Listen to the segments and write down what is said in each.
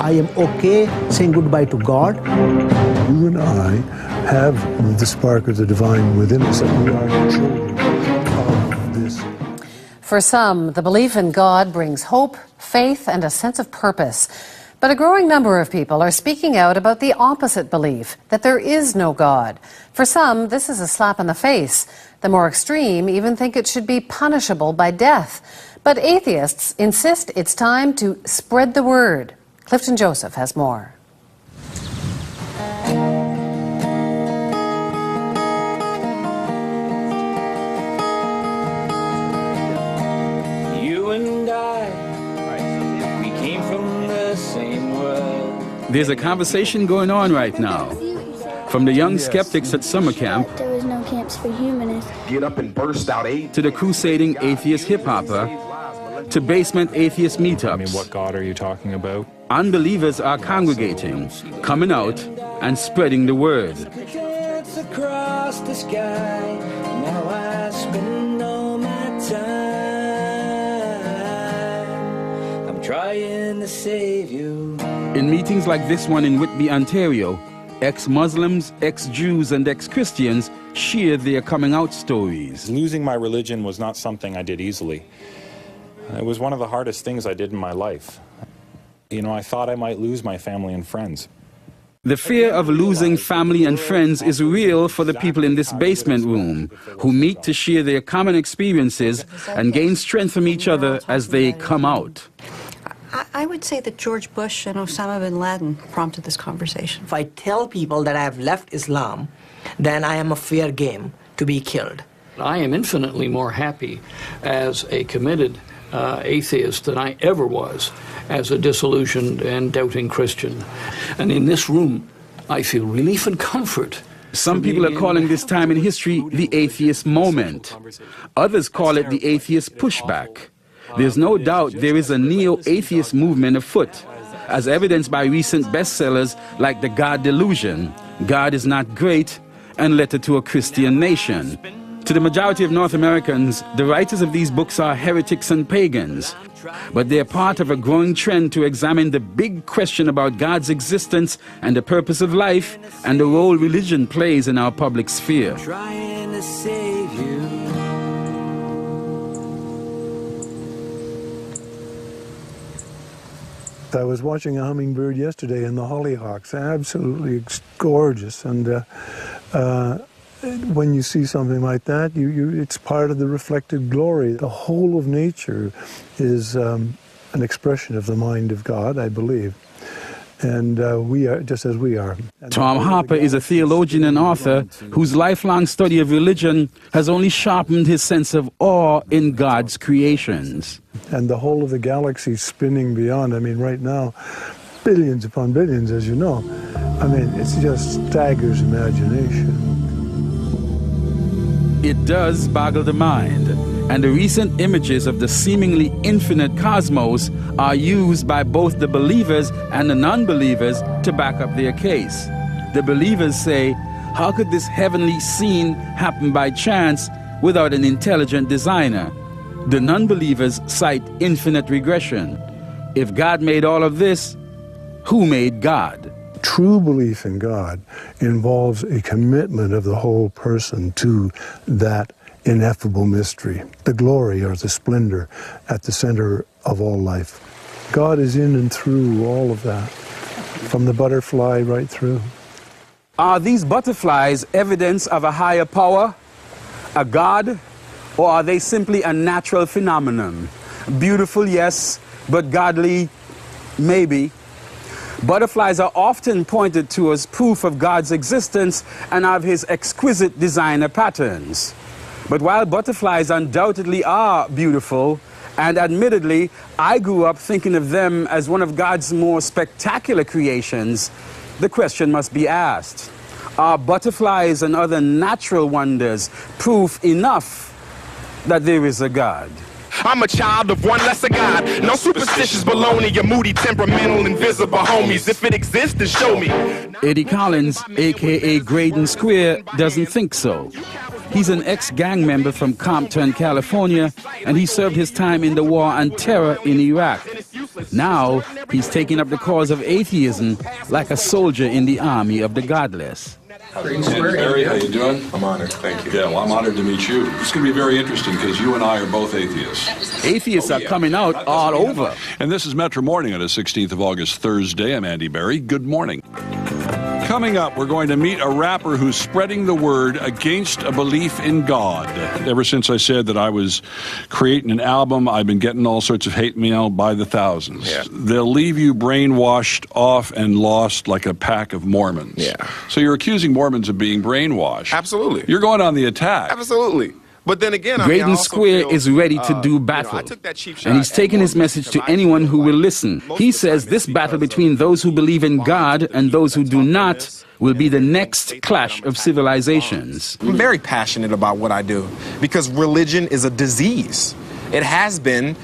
I am okay saying goodbye to God. You and I have the spark of the divine within us, and we are children of this. For some, the belief in God brings hope, faith, and a sense of purpose. But a growing number of people are speaking out about the opposite belief, that there is no God. For some, this is a slap in the face. The more extreme even think it should be punishable by death. But atheists insist it's time to spread the word. Clifton Joseph has more. You and I, we came from the same world. There's a conversation going on right now. From the young skeptics at summer camp There was no camps for humanists. Get up and burst out to the crusading atheist hip-hopper to basement atheist meetups. I mean, what God are you talking about? Unbelievers are congregating, coming out and spreading the word. Crickets across the sky. Now I spend all my time. I'm trying to save you. In meetings like this one in Whitby, Ontario, ex-Muslims, ex-Jews, and ex-Christians share their coming-out stories. Losing my religion was not something I did easily. It was one of the hardest things I did in my life. You know, I thought I might lose my family and friends. The fear of losing family and friends is real for the people in this basement room, who meet to share their common experiences and gain strength from each other as they come out. I would say that George Bush and Osama bin Laden prompted this conversation. If I tell people that I have left Islam, then I am a fair game to be killed. I am infinitely more happy as a committed atheist than I ever was as a disillusioned and doubting Christian. And in this room, I feel relief and comfort. Some people are calling this time in history the atheist moment. Others call it the atheist pushback. There's no doubt there is a neo-atheist movement afoot, as evidenced by recent bestsellers like The God Delusion, God is Not Great, and Letter to a Christian Nation. To the majority of North Americans, the writers of these books are heretics and pagans, but they're part of a growing trend to examine the big question about God's existence and the purpose of life and the role religion plays in our public sphere. Trying to save you. I was watching a hummingbird yesterday in the hollyhocks, absolutely gorgeous. And when you see something like that, it's part of the reflected glory. The whole of nature is an expression of the mind of God, I believe. And we are, just as we are. Tom Harper is a theologian and author whose lifelong study of religion has only sharpened his sense of awe in God's creations. And the whole of the galaxy spinning beyond, I mean, right now, billions upon billions, as you know. I mean, it just staggers imagination. It does boggle the mind, and the recent images of the seemingly infinite cosmos are used by both the believers and the non-believers to back up their case. The believers say, how could this heavenly scene happen by chance without an intelligent designer? The non-believers cite infinite regression. If God made all of this, who made God? True belief in God involves a commitment of the whole person to that ineffable mystery, the glory or the splendor at the center of all life. God is in and through all of that, from the butterfly right through. Are these butterflies evidence of a higher power, a God, or are they simply a natural phenomenon? Beautiful, yes, but godly, maybe. Butterflies are often pointed to as proof of God's existence and of his exquisite designer patterns. But while butterflies undoubtedly are beautiful, and admittedly, I grew up thinking of them as one of God's more spectacular creations, the question must be asked, are butterflies and other natural wonders proof enough that there is a God? I'm a child of one lesser God. No superstitious baloney, your moody, temperamental, invisible homies. If it exists, then show me. Eddie Collins, a.k.a. Graydon Square, doesn't think so. He's an ex-gang member from Compton, California, and he served his time in the war on terror in Iraq. Now, He's taking up the cause of atheism like a soldier in the army of the godless. Barry, how you doing? I'm honored, thank you. Yeah, well, I'm honored to meet you. It's going to be very interesting because you and I are both atheists. Atheists are coming out all over. And this is Metro Morning on the 16th of August, Thursday. I'm Andy Barry. Good morning. Coming up, we're going to meet a rapper who's spreading the word against a belief in God. Ever since I said that I was creating an album, I've been getting all sorts of hate mail by the thousands. Yeah. They'll leave you brainwashed, off, and lost like a pack of Mormons. Yeah. So you're accusing Mormons of being brainwashed. Absolutely. You're going on the attack. Absolutely. But then again, Graydon Square is ready to do battle, and he's taking his message to anyone who will listen. He says this battle between those who believe in God and those who do not will be the next clash of civilizations. I'm very passionate about what I do because religion is a disease. It has been,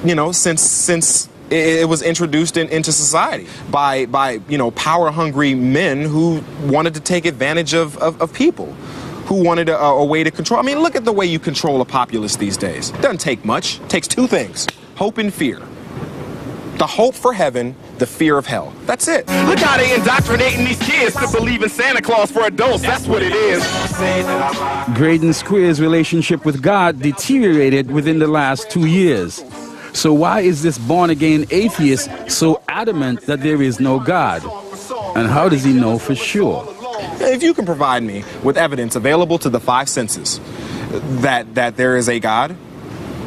you know, since it was introduced into society by you know, power-hungry men who wanted to take advantage of people, who wanted a way to control. I mean, look at the way you control a populace these days. It doesn't take much. It takes two things: hope and fear. The hope for heaven, the fear of hell. That's it. Look how they indoctrinating these kids to believe in Santa Claus for adults. That's what it is. Graydon Square's relationship with God deteriorated within the last 2 years. So why is this born-again atheist so adamant that there is no God? And how does he know for sure? If you can provide me with evidence available to the five senses that there is a God,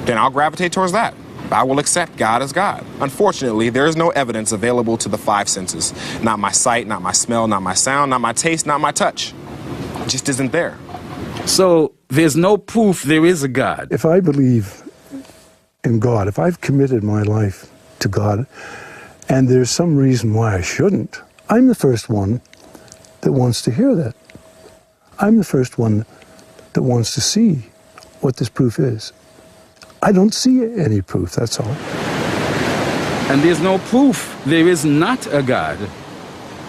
then I'll gravitate towards that. I will accept God as God. Unfortunately, there is no evidence available to the five senses. Not my sight, not my smell, not my sound, not my taste, not my touch. It just isn't there. So there's no proof there is a God. If I believe in God, if I've committed my life to God, and there's some reason why I shouldn't, I'm the first one that wants to hear that. I'm the first one that wants to see what this proof is. I don't see any proof, that's all. And there's no proof there is not a God.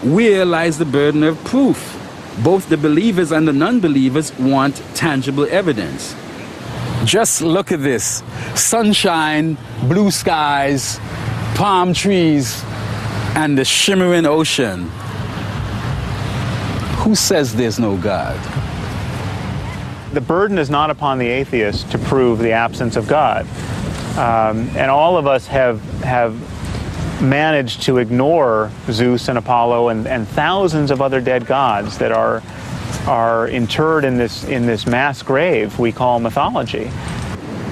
Where lies the burden of proof? Both the believers and the non-believers want tangible evidence. Just look at this. Sunshine, blue skies, palm trees, and the shimmering ocean. Who says there's no God? The burden is not upon the atheist to prove the absence of God. And all of us have managed to ignore Zeus and Apollo and thousands of other dead gods that are interred in this mass grave we call mythology.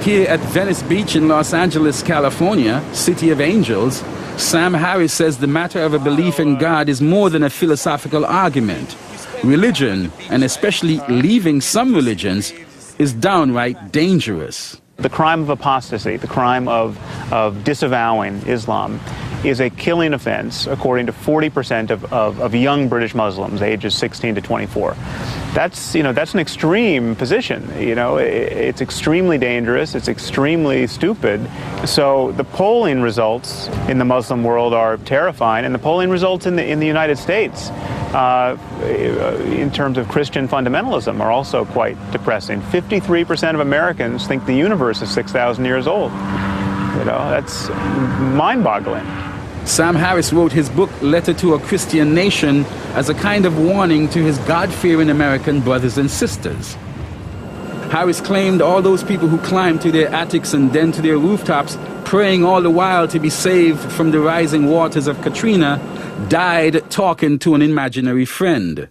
Here at Venice Beach in Los Angeles, California, City of Angels, Sam Harris says the matter of a belief in God is more than a philosophical argument. Religion, and especially leaving some religions, is downright dangerous. The crime of apostasy, the crime of disavowing Islam, is a killing offense, according to 40% of young British Muslims, ages 16 to 24. That's an extreme position. It's extremely dangerous. It's extremely stupid. So the polling results in the Muslim world are terrifying, and the polling results in the United States, in terms of Christian fundamentalism, are also quite depressing. 53% of Americans think the universe is 6,000 years old. That's mind-boggling. Sam Harris wrote his book, Letter to a Christian Nation, as a kind of warning to his God-fearing American brothers and sisters. Harris claimed all those people who climbed to their attics and then to their rooftops, praying all the while to be saved from the rising waters of Katrina, died talking to an imaginary friend.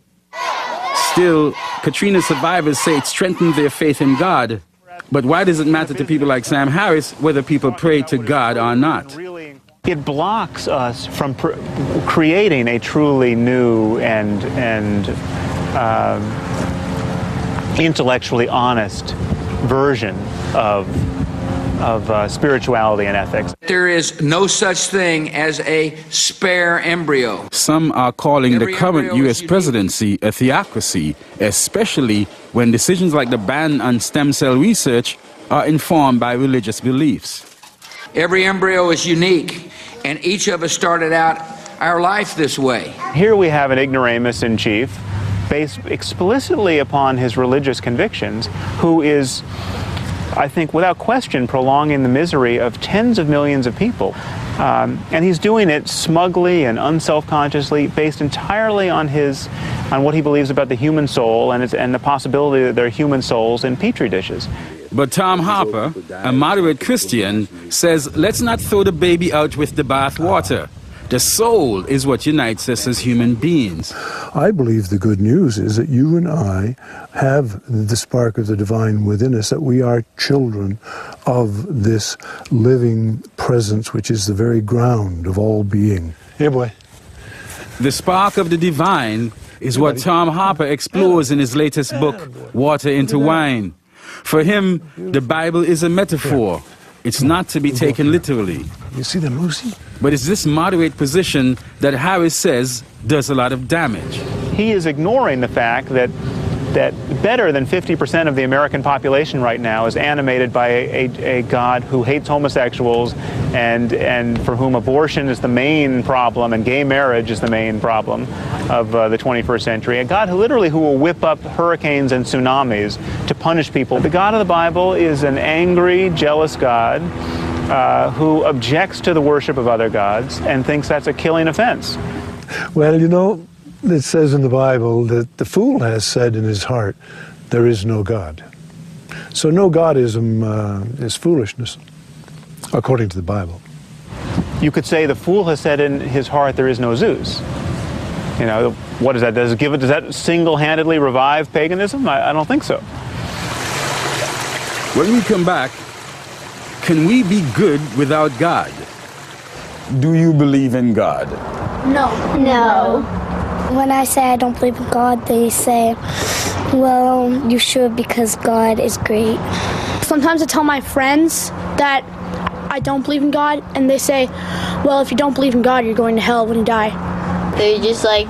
Still, Katrina survivors say it strengthened their faith in God. But why does it matter to people like Sam Harris whether people pray to God or not? It blocks us from creating a truly new and intellectually honest version of spirituality and ethics. There is no such thing as a spare embryo. Some are calling the current U.S. presidency a theocracy, especially when decisions like the ban on stem cell research are informed by religious beliefs. Every embryo is unique, and each of us started out our life this way. Here we have an ignoramus in chief, based explicitly upon his religious convictions, who is I think, without question, prolonging the misery of tens of millions of people. And he's doing it smugly and unselfconsciously, based entirely on what he believes about the human soul and the possibility that there are human souls in petri dishes. But Tom Harper, a moderate Christian, says let's not throw the baby out with the bathwater. The soul is what unites us as human beings. I believe the good news is that you and I have the spark of the divine within us, that we are children of this living presence, which is the very ground of all being. Here, boy. The spark of the divine is what Tom Harper explores in his latest book, Water into Wine. For him, the Bible is a metaphor. It's not to be taken literally. You see them, Lucy? But it's this moderate position that Harris says does a lot of damage. He is ignoring the fact that better than 50% of the American population right now is animated by a God who hates homosexuals and for whom abortion is the main problem and gay marriage is the main problem of the 21st century. A God who will whip up hurricanes and tsunamis to punish people. The God of the Bible is an angry, jealous God who objects to the worship of other gods and thinks that's a killing offense. Well, you know, it says in the Bible that the fool has said in his heart, there is no God. So no Godism is foolishness, according to the Bible. You could say the fool has said in his heart, there is no Zeus. You know, what is that? Does that single-handedly revive paganism? I don't think so. When we come back, can we be good without God? Do you believe in God? No. No. When I say I don't believe in God, they say, well, you should because God is great. Sometimes I tell my friends that I don't believe in God, and they say, well, if you don't believe in God, you're going to hell when you die. They're just like,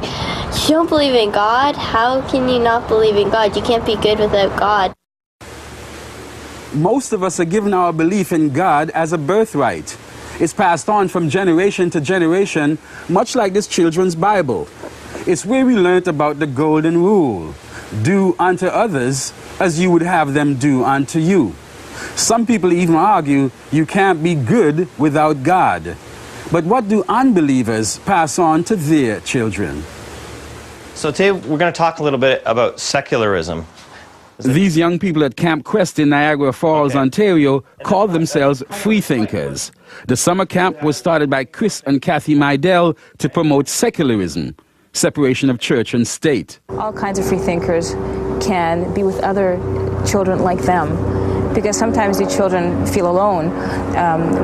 you don't believe in God? How can you not believe in God? You can't be good without God. Most of us are given our belief in God as a birthright. It's passed on from generation to generation, much like this children's Bible. It's where we learned about the golden rule. Do unto others as you would have them do unto you. Some people even argue you can't be good without God. But what do unbelievers pass on to their children? So today we're going to talk a little bit about secularism. These young people at Camp Quest in Niagara Falls, Ontario, call themselves freethinkers. The summer camp was started by Chris and Kathy Meidel to promote secularism, separation of church and state. All kinds of free thinkers can be with other children like them, because sometimes the children feel alone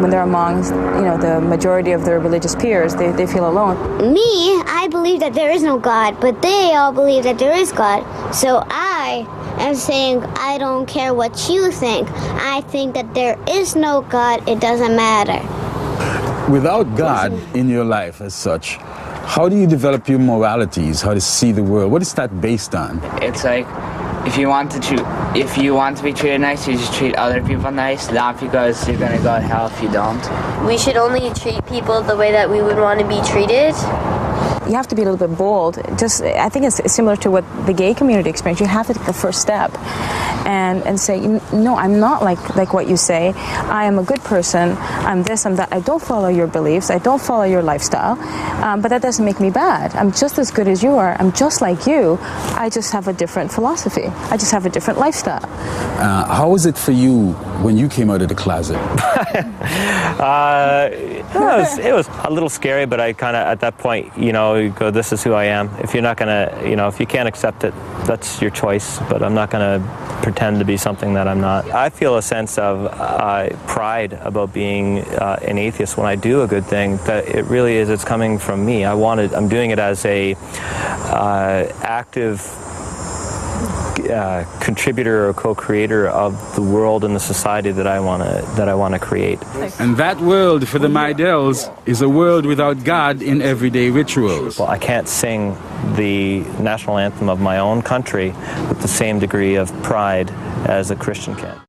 when they're among, the majority of their religious peers. They feel alone. Me, I believe that there is no God, but they all believe that there is God. So I am saying I don't care what you think. I think that there is no God. It doesn't matter. Without God in your life as such, how do you develop your moralities, how to see the world? What is that based on? It's like, if you want to be treated nice, you just treat other people nice, not because you're going to go to hell if you don't. We should only treat people the way that we would want to be treated. You have to be a little bit bold. I think it's similar to what the gay community experienced. You have to take the first step and say, no, I'm not like what you say. I am a good person. I'm this, I'm that. I don't follow your beliefs. I don't follow your lifestyle. But that doesn't make me bad. I'm just as good as you are. I'm just like you. I just have a different philosophy. I just have a different lifestyle. How was it for you when you came out of the closet? It was a little scary, but I kind of, at that point, you go, this is who I am. If you're not going to, if you can't accept it, that's your choice, but I'm not going to pretend to be something that I'm not. I feel a sense of pride about being an atheist when I do a good thing, that it really is, it's coming from me. I'm doing it as a active contributor or co-creator of the world and the society that I want to create. And that world for the Meidels is a world without God in everyday rituals. Well, I can't sing the national anthem of my own country with the same degree of pride as a Christian can.